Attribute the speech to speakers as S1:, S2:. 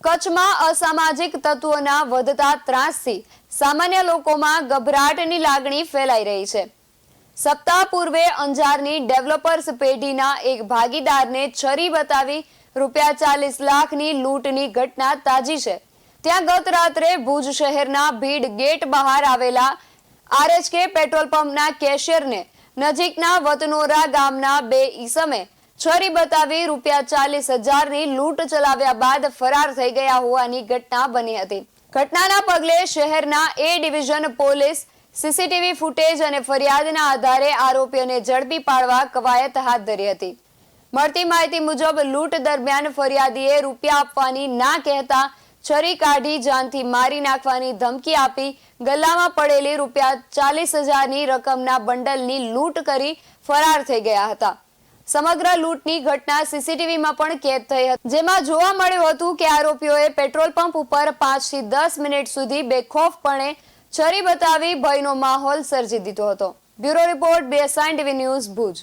S1: કચ્છમાં અસામાજિક તત્વોના વધતા ત્રાસથી સામાન્ય લોકોમાં ગભરાટની લાગણી ફેલાઈ રહી છે। સપ્તાહ પૂર્વે અંજારની ડેવલપર્સ પેઢીના એક ભાગીદારને છરી બતાવી ₹40 લાખની લૂંટની ઘટના તાજી છે। ત્યાં ગત રાત્રે ભુજ શહેરના ભીડ ગેટ બહાર આવેલા આરએચકે પેટ્રોલ પંપના કેશિયરને નજીકના વતનોરા ગામના બે ઈસમે છરી બતાવી ₹40,000ની લૂંટ ચલાવ્યા બાદ ફરાર થઈ ગયા હોવાની ઘટના બની હતી। ઘટનાના પગલે શહેરના એ ડિવિઝન પોલીસ સીસીટીવી ફૂટેજ અને ફરિયાદના આધારે આરોપીઓને ઝડપી પાડવા કવાયત હાથ ધરી હતી। મળતી માહિતી મુજબ લૂંટ દરમિયાન ફરિયાદીએ રૂપિયા આપવાની ના કહેતા છરી કાઢી જાનથી મારી નાખવાની ધમકી આપી ગલ્લામાં પડેલી ₹40,000ની રકમના બંડલની લૂંટ કરી ફરાર થઈ ગયા હતા। સમગ્ર લૂંટની ઘટના સીસીટીવીમાં પણ કેદ થઈ હતી, જેમાં જોવા મળ્યું હતું કે આરોપીઓએ પેટ્રોલ પંપ ઉપર 5 થી 10 મિનિટ સુધી બેખૌફપણે છરી બતાવી ભયનો માહોલ સર્જી દીધો હતો। Bureau report BSN TV news Bhuj.